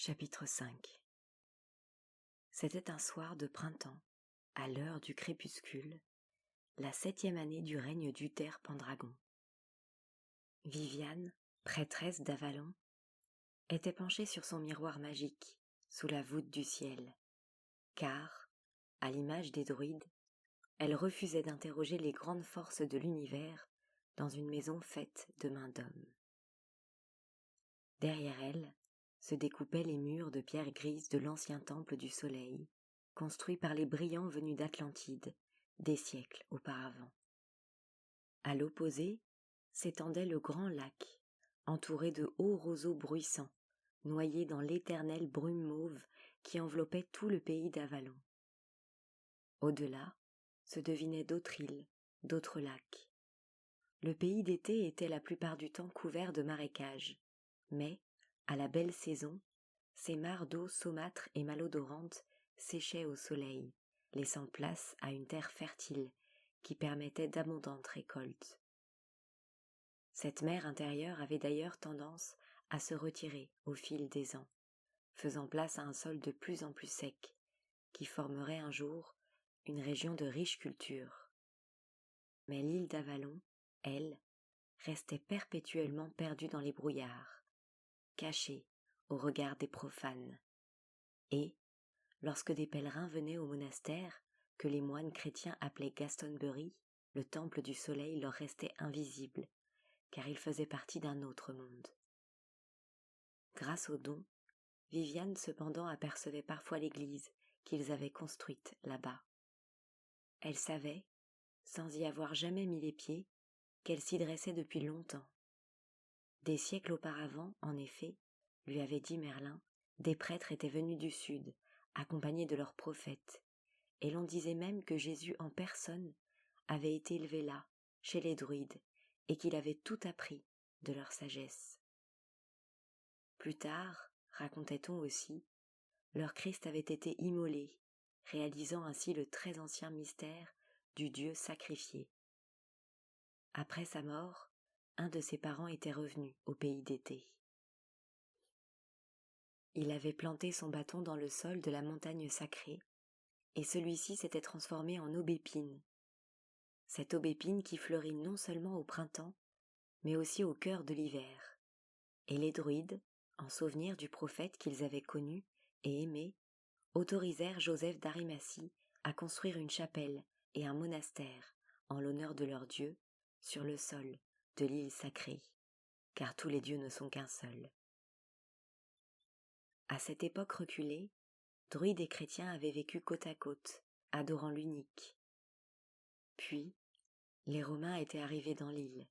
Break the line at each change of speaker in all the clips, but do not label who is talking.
Chapitre 5. C'était un soir de printemps, à l'heure du crépuscule, la 7e année du règne d'Uther Pendragon. Viviane, prêtresse d'Avalon, était penchée sur son miroir magique, sous la voûte du ciel, car, à l'image des druides, elle refusait d'interroger les grandes forces de l'univers dans une maison faite de mains d'hommes. Derrière elle se découpaient les murs de pierre grise de l'ancien temple du soleil, construit par les brillants venus d'Atlantide, des siècles auparavant. À l'opposé s'étendait le grand lac, entouré de hauts roseaux bruissants, noyés dans l'éternelle brume mauve qui enveloppait tout le pays d'Avalon. Au-delà se devinaient d'autres îles, d'autres lacs. Le pays d'été était la plupart du temps couvert de marécages, mais, à la belle saison, ces mares d'eau saumâtres et malodorantes séchaient au soleil, laissant place à une terre fertile qui permettait d'abondantes récoltes. Cette mer intérieure avait d'ailleurs tendance à se retirer au fil des ans, faisant place à un sol de plus en plus sec, qui formerait un jour une région de riche culture. Mais l'île d'Avalon, elle, restait perpétuellement perdue dans les brouillards, cachée au regard des profanes. Et, lorsque des pèlerins venaient au monastère, que les moines chrétiens appelaient Glastonbury, le temple du soleil leur restait invisible, car il faisait partie d'un autre monde. Grâce aux dons, Viviane cependant apercevait parfois l'église qu'ils avaient construite là-bas. Elle savait, sans y avoir jamais mis les pieds, qu'elle s'y dressait depuis longtemps. Des siècles auparavant, en effet, lui avait dit Merlin, des prêtres étaient venus du sud, accompagnés de leurs prophètes, et l'on disait même que Jésus en personne avait été élevé là, chez les druides, et qu'il avait tout appris de leur sagesse. Plus tard, racontait-on aussi, leur Christ avait été immolé, réalisant ainsi le très ancien mystère du Dieu sacrifié. Après sa mort, un de ses parents était revenu au pays d'été. Il avait planté son bâton dans le sol de la montagne sacrée, et celui-ci s'était transformé en aubépine. Cette aubépine qui fleurit non seulement au printemps, mais aussi au cœur de l'hiver. Et les druides, en souvenir du prophète qu'ils avaient connu et aimé, autorisèrent Joseph d'Arimathie à construire une chapelle et un monastère en l'honneur de leur Dieu sur le sol de l'île sacrée, car tous les dieux ne sont qu'un seul. À cette époque reculée, druides et chrétiens avaient vécu côte à côte, adorant l'unique. Puis, les Romains étaient arrivés dans l'île.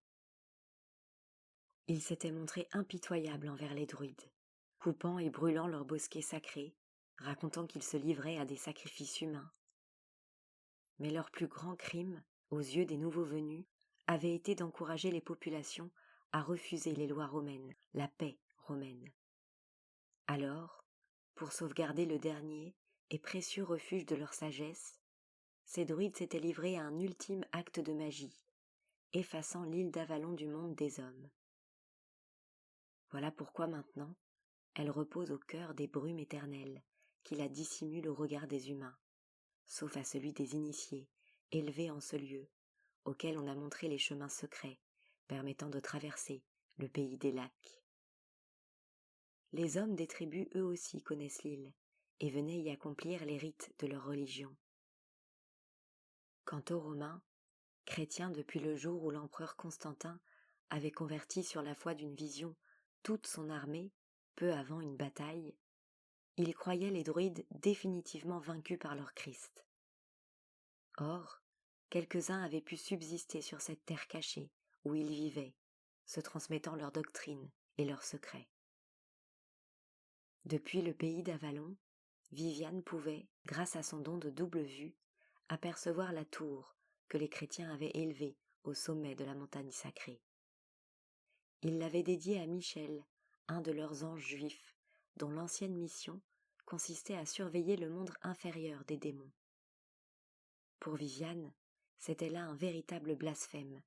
Ils s'étaient montrés impitoyables envers les druides, coupant et brûlant leurs bosquets sacrés, racontant qu'ils se livraient à des sacrifices humains. Mais leur plus grand crime, aux yeux des nouveaux venus, avait été d'encourager les populations à refuser les lois romaines, la paix romaine. Alors, pour sauvegarder le dernier et précieux refuge de leur sagesse, ces druides s'étaient livrés à un ultime acte de magie, effaçant l'île d'Avalon du monde des hommes. Voilà pourquoi maintenant, elle repose au cœur des brumes éternelles qui la dissimulent au regard des humains, sauf à celui des initiés, élevés en ce lieu, auquel on a montré les chemins secrets permettant de traverser le pays des lacs. Les hommes des tribus eux aussi connaissent l'île et venaient y accomplir les rites de leur religion. Quant aux Romains, chrétiens depuis le jour où l'empereur Constantin avait converti sur la foi d'une vision toute son armée peu avant une bataille, ils croyaient les druides définitivement vaincus par leur Christ. Or, quelques-uns avaient pu subsister sur cette terre cachée où ils vivaient, se transmettant leurs doctrines et leurs secrets. Depuis le pays d'Avalon, Viviane pouvait, grâce à son don de double vue, apercevoir la tour que les chrétiens avaient élevée au sommet de la montagne sacrée. Ils l'avaient dédiée à Michel, un de leurs anges juifs, dont l'ancienne mission consistait à surveiller le monde inférieur des démons. Pour Viviane, c'était là un véritable blasphème,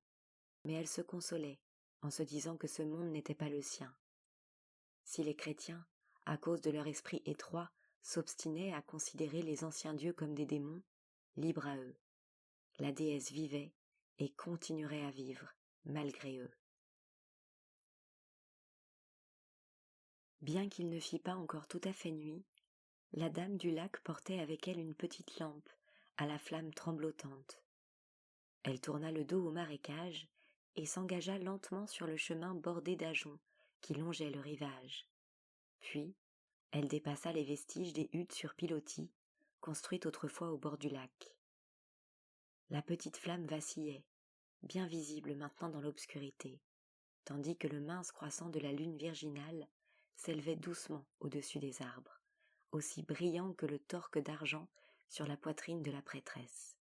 mais elle se consolait en se disant que ce monde n'était pas le sien. Si les chrétiens, à cause de leur esprit étroit, s'obstinaient à considérer les anciens dieux comme des démons, libre à eux. La déesse vivait et continuerait à vivre, malgré eux. Bien qu'il ne fît pas encore tout à fait nuit, la dame du lac portait avec elle une petite lampe, à la flamme tremblotante. Elle tourna le dos au marécage et s'engagea lentement sur le chemin bordé d'ajoncs qui longeait le rivage. Puis, elle dépassa les vestiges des huttes sur pilotis, construites autrefois au bord du lac. La petite flamme vacillait, bien visible maintenant dans l'obscurité, tandis que le mince croissant de la lune virginale s'élevait doucement au-dessus des arbres, aussi brillant que le torque d'argent sur la poitrine de la prêtresse.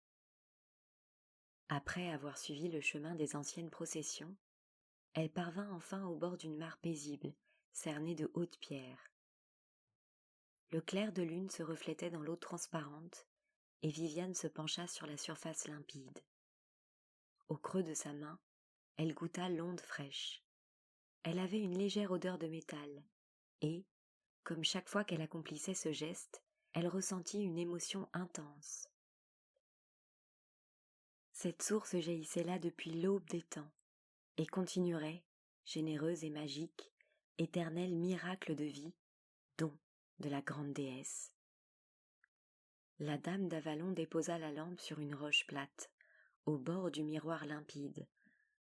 Après avoir suivi le chemin des anciennes processions, elle parvint enfin au bord d'une mare paisible, cernée de hautes pierres. Le clair de lune se reflétait dans l'eau transparente, et Viviane se pencha sur la surface limpide. Au creux de sa main, elle goûta l'onde fraîche. Elle avait une légère odeur de métal, et, comme chaque fois qu'elle accomplissait ce geste, elle ressentit une émotion intense. Cette source jaillissait là depuis l'aube des temps, et continuerait, généreuse et magique, éternel miracle de vie, don de la grande déesse. La dame d'Avalon déposa la lampe sur une roche plate, au bord du miroir limpide,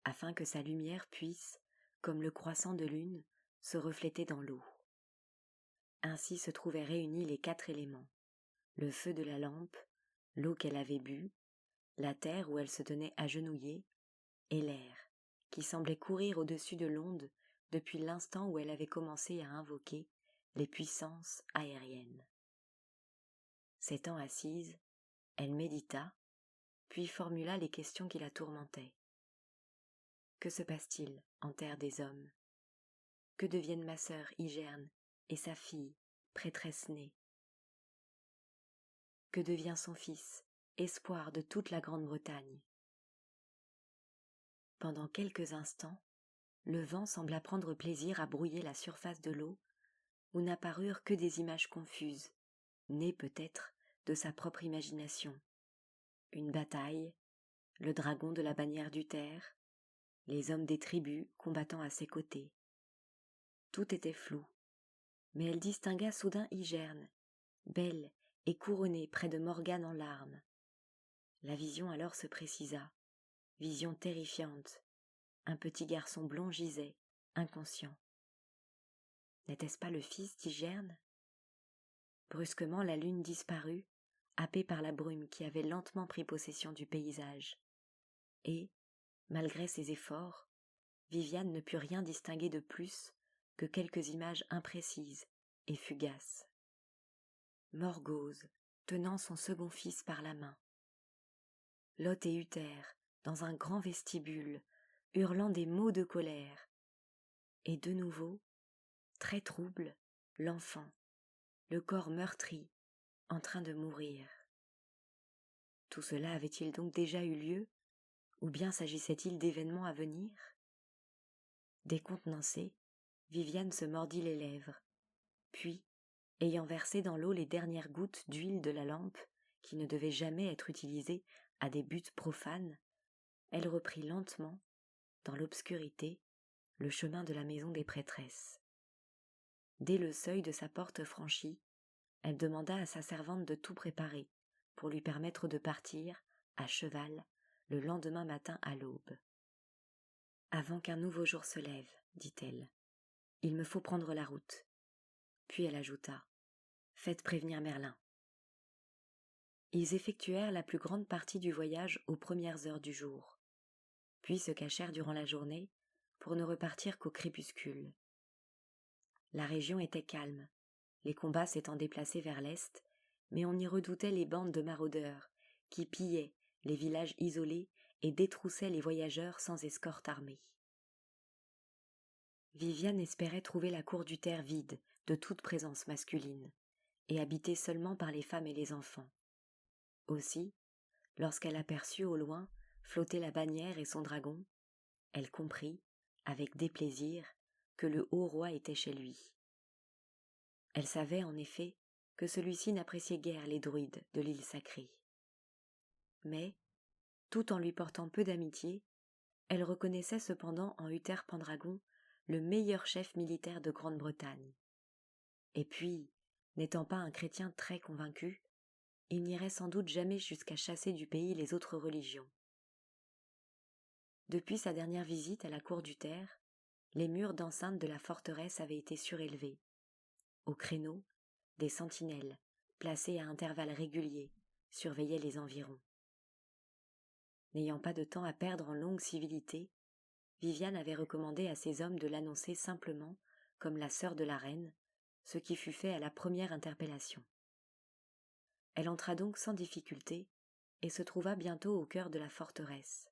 afin que sa lumière puisse, comme le croissant de lune, se refléter dans l'eau. Ainsi se trouvaient réunis les 4 éléments, le feu de la lampe, l'eau qu'elle avait bue, la terre où elle se tenait agenouillée, et l'air, qui semblait courir au-dessus de l'onde depuis l'instant où elle avait commencé à invoquer les puissances aériennes. S'étant assise, elle médita, puis formula les questions qui la tourmentaient. Que se passe-t-il en terre des hommes? Que deviennent ma sœur Hygerne et sa fille, prêtresse née? Que devient son fils, espoir de toute la Grande-Bretagne? Pendant quelques instants, le vent sembla prendre plaisir à brouiller la surface de l'eau, où n'apparurent que des images confuses, nées peut-être de sa propre imagination. Une bataille, le dragon de la bannière d'Uther, les hommes des tribus combattant à ses côtés. Tout était flou, mais elle distingua soudain Hygerne, belle et couronnée près de Morgane en larmes. La vision alors se précisa, vision terrifiante. Un petit garçon blond gisait, inconscient. N'était-ce pas le fils d'Hygerne? Brusquement la lune disparut, happée par la brume qui avait lentement pris possession du paysage. Et, malgré ses efforts, Viviane ne put rien distinguer de plus que quelques images imprécises et fugaces. Morgause, tenant son second fils par la main. Lot et Uther, dans un grand vestibule, hurlant des mots de colère. Et de nouveau, très trouble, l'enfant, le corps meurtri, en train de mourir. Tout cela avait-il donc déjà eu lieu, ou bien s'agissait-il d'événements à venir? Décontenancée, Viviane se mordit les lèvres, puis, ayant versé dans l'eau les dernières gouttes d'huile de la lampe, qui ne devait jamais être utilisée à des buts profanes, elle reprit lentement, dans l'obscurité, le chemin de la maison des prêtresses. Dès le seuil de sa porte franchi, elle demanda à sa servante de tout préparer pour lui permettre de partir, à cheval, le lendemain matin à l'aube. « Avant qu'un nouveau jour se lève, dit-elle, il me faut prendre la route. » Puis elle ajouta, « Faites prévenir Merlin. » Ils effectuèrent la plus grande partie du voyage aux premières heures du jour, puis se cachèrent durant la journée pour ne repartir qu'au crépuscule. La région était calme, les combats s'étant déplacés vers l'est, mais on y redoutait les bandes de maraudeurs qui pillaient les villages isolés et détroussaient les voyageurs sans escorte armée. Viviane espérait trouver la cour d'Uther vide de toute présence masculine, et habitée seulement par les femmes et les enfants. Aussi, lorsqu'elle aperçut au loin flotter la bannière et son dragon, elle comprit, avec déplaisir, que le haut roi était chez lui. Elle savait, en effet, que celui-ci n'appréciait guère les druides de l'île sacrée. Mais, tout en lui portant peu d'amitié, elle reconnaissait cependant en Uther Pendragon le meilleur chef militaire de Grande-Bretagne. Et puis, n'étant pas un chrétien très convaincu, il n'irait sans doute jamais jusqu'à chasser du pays les autres religions. Depuis sa dernière visite à la cour d'Uther, les murs d'enceinte de la forteresse avaient été surélevés. Au créneau, des sentinelles, placées à intervalles réguliers, surveillaient les environs. N'ayant pas de temps à perdre en longues civilités, Viviane avait recommandé à ses hommes de l'annoncer simplement comme la sœur de la reine, ce qui fut fait à la première interpellation. Elle entra donc sans difficulté et se trouva bientôt au cœur de la forteresse.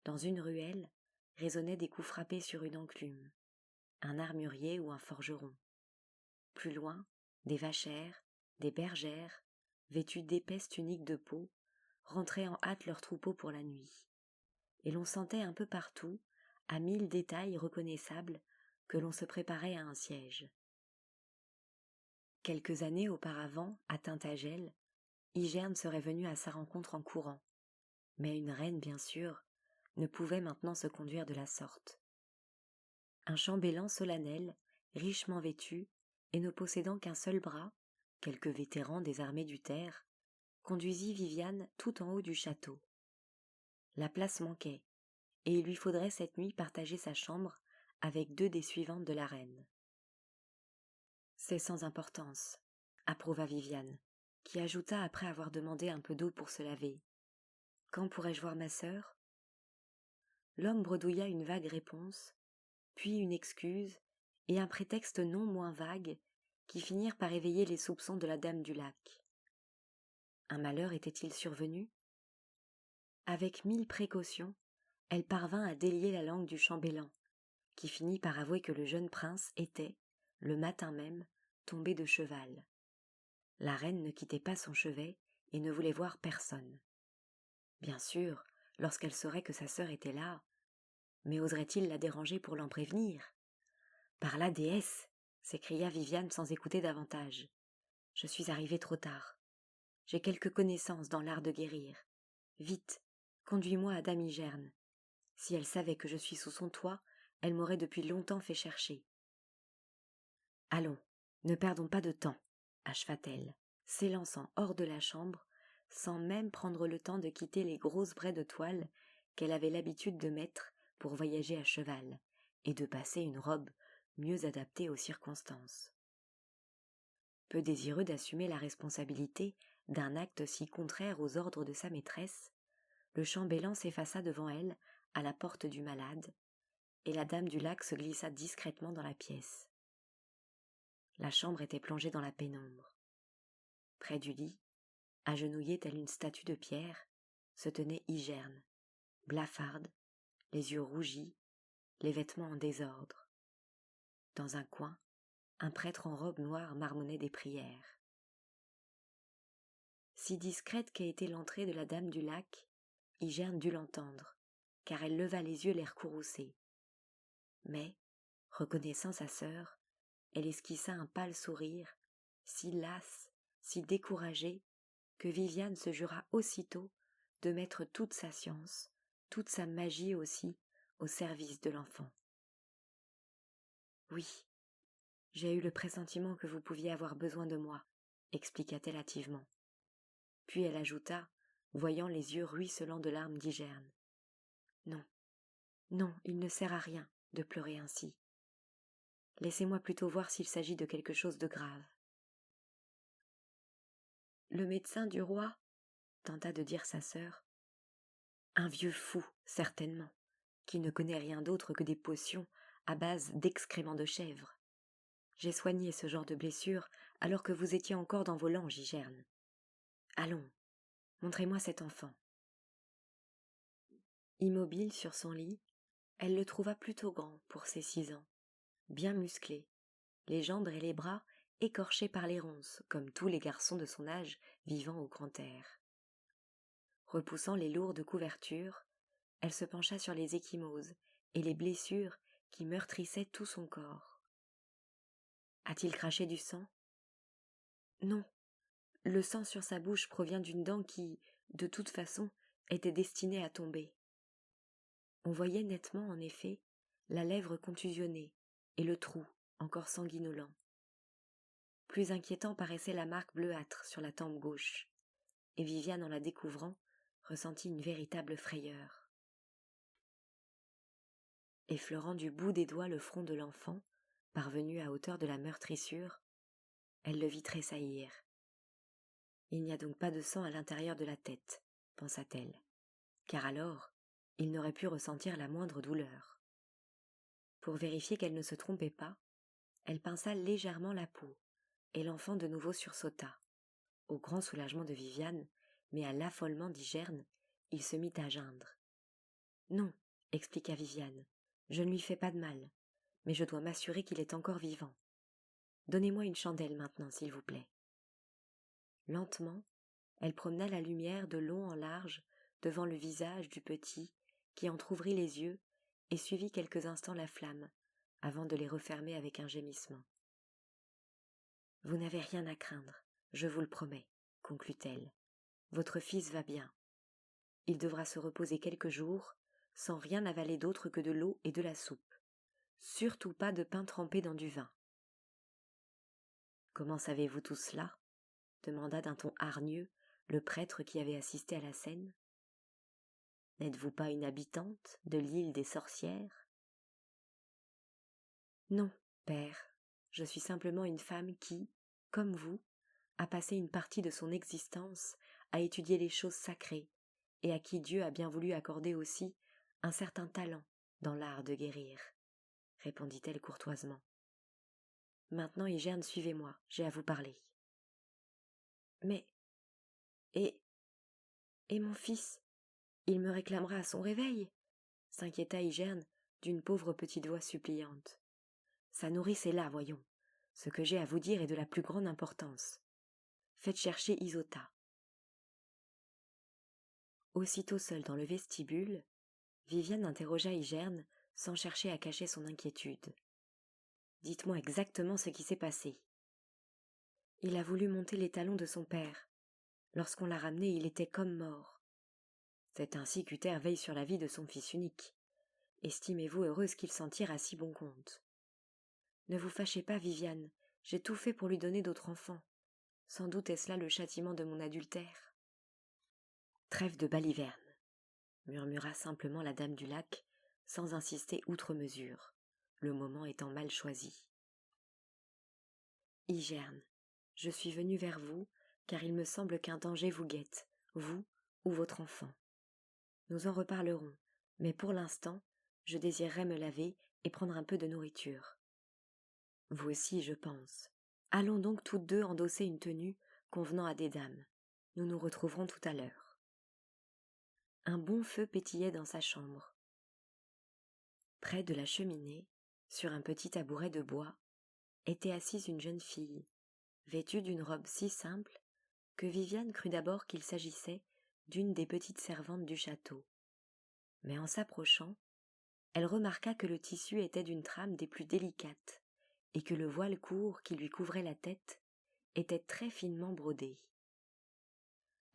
Dans une ruelle résonnaient des coups frappés sur une enclume, un armurier ou un forgeron. Plus loin, des vachères, des bergères, vêtues d'épaisses tuniques de peau, rentraient en hâte leurs troupeaux pour la nuit. Et l'on sentait un peu partout, à 1000 détails reconnaissables, que l'on se préparait à un siège. Quelques années auparavant, à Tintagel, Igerne serait venue à sa rencontre en courant. Mais une reine, bien sûr, ne pouvait maintenant se conduire de la sorte. Un chambellan solennel, richement vêtu, et ne possédant qu'un seul bras, quelque vétéran des armées d'Uther, conduisit Viviane tout en haut du château. La place manquait, et il lui faudrait cette nuit partager sa chambre avec 2 des suivantes de la reine. « C'est sans importance, » approuva Viviane, qui ajouta après avoir demandé un peu d'eau pour se laver. « Quand pourrais-je voir ma sœur ?» L'homme bredouilla une vague réponse, puis une excuse et un prétexte non moins vague qui finirent par éveiller les soupçons de la dame du lac. Un malheur était-il survenu ? Avec 1000 précautions, elle parvint à délier la langue du chambellan, qui finit par avouer que le jeune prince était, le matin même, tombé de cheval. La reine ne quittait pas son chevet et ne voulait voir personne. Bien sûr, lorsqu'elle saurait que sa sœur était là, mais oserait-il la déranger pour l'en prévenir ? « Par la déesse !» s'écria Viviane sans écouter davantage. « Je suis arrivée trop tard. J'ai quelques connaissances dans l'art de guérir. Vite, conduis-moi à dame Igerne. Si elle savait que je suis sous son toit, elle m'aurait depuis longtemps fait chercher. »« Allons, ne perdons pas de temps, » acheva-t-elle, s'élançant hors de la chambre, sans même prendre le temps de quitter les grosses braies de toile qu'elle avait l'habitude de mettre pour voyager à cheval, et de passer une robe mieux adaptée aux circonstances. Peu désireux d'assumer la responsabilité d'un acte si contraire aux ordres de sa maîtresse, le chambellan s'effaça devant elle à la porte du malade, et la dame du lac se glissa discrètement dans la pièce. La chambre était plongée dans la pénombre. Près du lit, agenouillée telle une statue de pierre, se tenait Igerne, blafarde, les yeux rougis, les vêtements en désordre. Dans un coin, un prêtre en robe noire marmonnait des prières. Si discrète qu'ait été l'entrée de la dame du lac, Igerne dut l'entendre, car elle leva les yeux l'air courroucé. Mais, reconnaissant sa sœur, elle esquissa un pâle sourire, si lasse, si découragée, que Viviane se jura aussitôt de mettre toute sa science, toute sa magie aussi, au service de l'enfant. « Oui, j'ai eu le pressentiment que vous pouviez avoir besoin de moi, » expliqua-t-elle hâtivement. Puis elle ajouta, voyant les yeux ruisselants de larmes d'Igerne. « Non, non, il ne sert à rien de pleurer ainsi. Laissez-moi plutôt voir s'il s'agit de quelque chose de grave. » Le médecin du roi, tenta de dire sa sœur. Un vieux fou, certainement, qui ne connaît rien d'autre que des potions à base d'excréments de chèvre. J'ai soigné ce genre de blessure alors que vous étiez encore dans vos langes, Igerne. Allons, montrez-moi cet enfant. Immobile sur son lit, elle le trouva plutôt grand pour ses 6 ans, bien musclé, les jambes et les bras écorchés par les ronces, comme tous les garçons de son âge vivant au grand air. Repoussant les lourdes couvertures, elle se pencha sur les ecchymoses et les blessures qui meurtrissaient tout son corps. A-t-il craché du sang? Non, le sang sur sa bouche provient d'une dent qui, de toute façon, était destinée à tomber. On voyait nettement, en effet, la lèvre contusionnée et le trou, encore sanguinolent. Plus inquiétant paraissait la marque bleuâtre sur la tempe gauche, et Viviane, en la découvrant, ressentit une véritable frayeur. Effleurant du bout des doigts le front de l'enfant, parvenu à hauteur de la meurtrissure, elle le vit tressaillir. Il n'y a donc pas de sang à l'intérieur de la tête, pensa-t-elle, car alors il n'aurait pu ressentir la moindre douleur. Pour vérifier qu'elle ne se trompait pas, elle pinça légèrement la peau, et l'enfant de nouveau sursauta. Au grand soulagement de Viviane, mais à l'affolement d'Igerne, il se mit à geindre. « Non, expliqua Viviane, je ne lui fais pas de mal, mais je dois m'assurer qu'il est encore vivant. Donnez-moi une chandelle maintenant, s'il vous plaît. » Lentement, elle promena la lumière de long en large devant le visage du petit qui entr'ouvrit les yeux et suivit quelques instants la flamme avant de les refermer avec un gémissement. « Vous n'avez rien à craindre, je vous le promets, conclut-elle. Votre fils va bien. Il devra se reposer quelques jours sans rien avaler d'autre que de l'eau et de la soupe. Surtout pas de pain trempé dans du vin. »« Comment savez-vous tout cela ?» demanda d'un ton hargneux le prêtre qui avait assisté à la scène. « N'êtes-vous pas une habitante de l'île des sorcières ?»« Non, père, je suis simplement une femme qui, comme vous, a passé une partie de son existence à étudier les choses sacrées et à qui Dieu a bien voulu accorder aussi un certain talent dans l'art de guérir, » répondit-elle courtoisement. « Maintenant, Igerne, suivez-moi, j'ai à vous parler. »« Mais, et mon fils, il me réclamera à son réveil ?» s'inquiéta Igerne d'une pauvre petite voix suppliante. « Sa nourrice est là, voyons. Ce que j'ai à vous dire est de la plus grande importance. Faites chercher Isota. » Aussitôt seule dans le vestibule, Viviane interrogea Igerne sans chercher à cacher son inquiétude. « Dites-moi exactement ce qui s'est passé. » « Il a voulu monter les talons de son père. Lorsqu'on l'a ramené, il était comme mort. C'est ainsi qu'Uther veille sur la vie de son fils unique. Estimez-vous heureuse qu'il s'en tire à si bon compte. Ne vous fâchez pas, Viviane, j'ai tout fait pour lui donner d'autres enfants. Sans doute est-ce là le châtiment de mon adultère. »« Trêve de baliverne, » murmura simplement la dame du lac, sans insister outre mesure, le moment étant mal choisi. « Igerne, je suis venue vers vous, car il me semble qu'un danger vous guette, vous ou votre enfant. Nous en reparlerons, mais pour l'instant, je désirerais me laver et prendre un peu de nourriture. Vous aussi, je pense. Allons donc toutes deux endosser une tenue convenant à des dames. Nous nous retrouverons tout à l'heure. » Un bon feu pétillait dans sa chambre. Près de la cheminée, sur un petit tabouret de bois, était assise une jeune fille, vêtue d'une robe si simple que Viviane crut d'abord qu'il s'agissait d'une des petites servantes du château. Mais en s'approchant, elle remarqua que le tissu était d'une trame des plus délicates et que le voile court qui lui couvrait la tête était très finement brodé.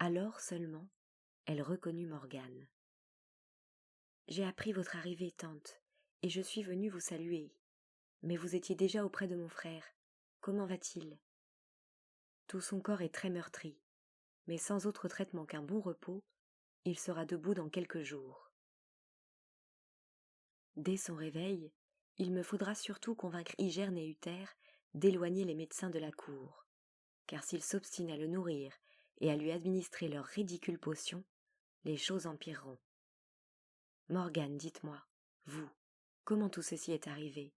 Alors seulement, elle reconnut Morgane. « J'ai appris votre arrivée, tante, et je suis venue vous saluer. Mais vous étiez déjà auprès de mon frère. Comment va-t-il ? » « Tout son corps est très meurtri, mais sans autre traitement qu'un bon repos, il sera debout dans quelques jours. Dès son réveil, il me faudra surtout convaincre Igerne et Uther d'éloigner les médecins de la cour, car s'ils s'obstinent à le nourrir et à lui administrer leurs ridicules potions, les choses empireront. Morgane, dites-moi, vous, comment tout ceci est arrivé?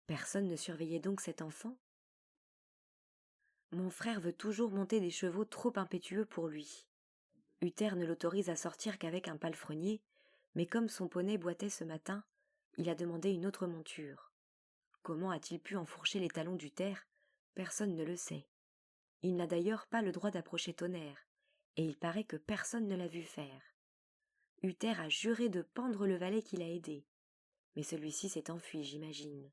Personne ne surveillait donc cet enfant? Mon frère veut toujours monter des chevaux trop impétueux pour lui. Uther ne l'autorise à sortir qu'avec un palefrenier, mais comme son poney boitait ce matin, il a demandé une autre monture. Comment a-t-il pu enfourcher les talons d'Uther? Personne ne le sait. Il n'a d'ailleurs pas le droit d'approcher Tonnerre, et il paraît que personne ne l'a vu faire. Uther a juré de pendre le valet qui l'a aidé, mais celui-ci s'est enfui, j'imagine.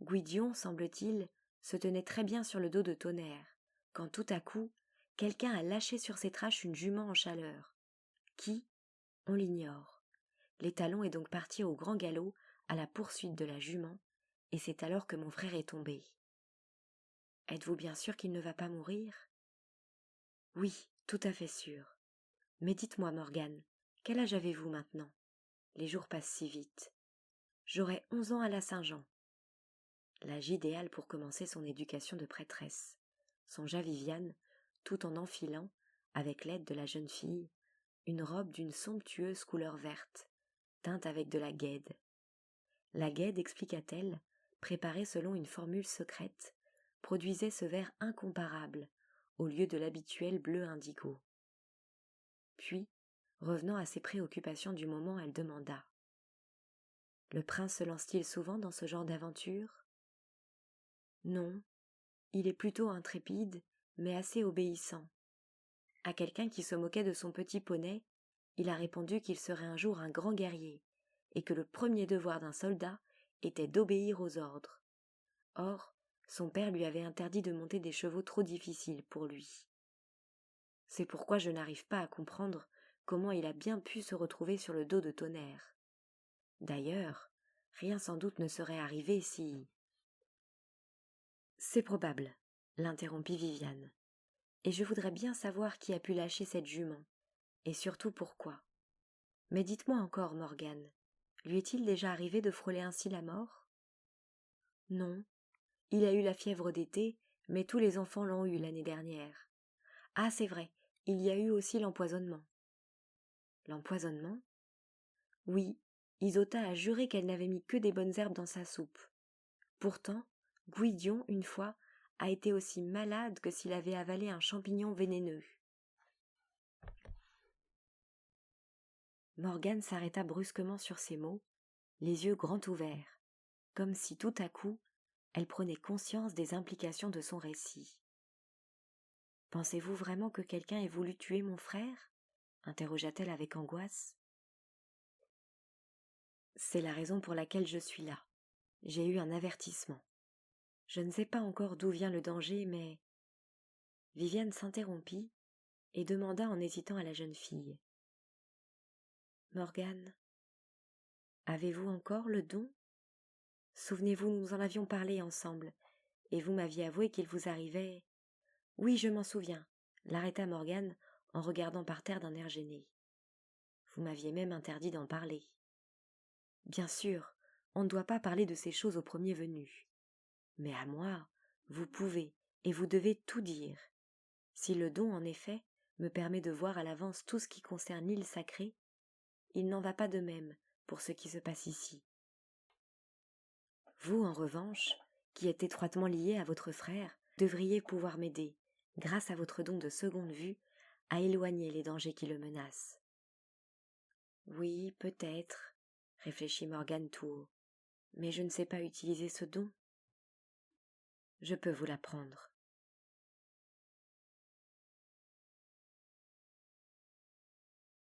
Gwydion, semble-t-il, se tenait très bien sur le dos de Tonnerre, quand tout à coup, quelqu'un a lâché sur ses traces une jument en chaleur. Qui? On l'ignore. L'étalon est donc parti au grand galop à la poursuite de la jument, et c'est alors que mon frère est tombé. Êtes-vous bien sûr qu'il ne va pas mourir? Oui, tout à fait sûr. Mais dites-moi, Morgane, quel âge avez-vous maintenant? Les jours passent si vite. J'aurai 11 ans à la Saint-Jean. L'âge idéal pour commencer son éducation de prêtresse, songea Viviane, tout en enfilant, avec l'aide de la jeune fille, une robe d'une somptueuse couleur verte, teinte avec de la guède. La guède, expliqua-t-elle, préparée selon une formule secrète, produisait ce vert incomparable, au lieu de l'habituel bleu indigo. Puis, revenant à ses préoccupations du moment, elle demanda: « Le prince se lance-t-il souvent dans ce genre d'aventure ?»« Non, il est plutôt intrépide, mais assez obéissant. À quelqu'un qui se moquait de son petit poney, il a répondu qu'il serait un jour un grand guerrier, et que le premier devoir d'un soldat était d'obéir aux ordres. Or, son père lui avait interdit de monter des chevaux trop difficiles pour lui. C'est pourquoi je n'arrive pas à comprendre comment il a bien pu se retrouver sur le dos de Tonnerre. D'ailleurs, rien sans doute ne serait arrivé si... » « C'est probable, » l'interrompit Viviane, « et je voudrais bien savoir qui a pu lâcher cette jument, et surtout pourquoi. Mais dites-moi encore, Morgane, lui est-il déjà arrivé de frôler ainsi la mort ? » ?»« Non, il a eu la fièvre d'été, mais tous les enfants l'ont eu l'année dernière. Ah, c'est vrai, il y a eu aussi l'empoisonnement. » »« L'empoisonnement ? » ?»« Oui, Isota a juré qu'elle n'avait mis que des bonnes herbes dans sa soupe. Pourtant, Gwydion, une fois, a été aussi malade que s'il avait avalé un champignon vénéneux. » Morgane s'arrêta brusquement sur ces mots, les yeux grands ouverts, comme si tout à coup elle prenait conscience des implications de son récit. « Pensez-vous vraiment que quelqu'un ait voulu tuer mon frère ? » interrogea-t-elle avec angoisse. « C'est la raison pour laquelle je suis là. J'ai eu un avertissement. Je ne sais pas encore d'où vient le danger, mais... » Viviane s'interrompit et demanda en hésitant à la jeune fille. « Morgane, avez-vous encore le don ? Souvenez-vous, nous en avions parlé ensemble, et vous m'aviez avoué qu'il vous arrivait... » »« Oui, je m'en souviens, » l'arrêta Morgane en regardant par terre d'un air gêné. « Vous m'aviez même interdit d'en parler. » »« Bien sûr, on ne doit pas parler de ces choses au premier venu. Mais à moi, vous pouvez et vous devez tout dire. Si le don, en effet, me permet de voir à l'avance tout ce qui concerne l'île sacrée, il n'en va pas de même pour ce qui se passe ici. Vous, en revanche, qui êtes étroitement lié à votre frère, devriez pouvoir m'aider, grâce à votre don de seconde vue, à éloigner les dangers qui le menacent. « Oui, peut-être, » réfléchit Morgane tout haut, « mais je ne sais pas utiliser ce don. » « Je peux vous l'apprendre, »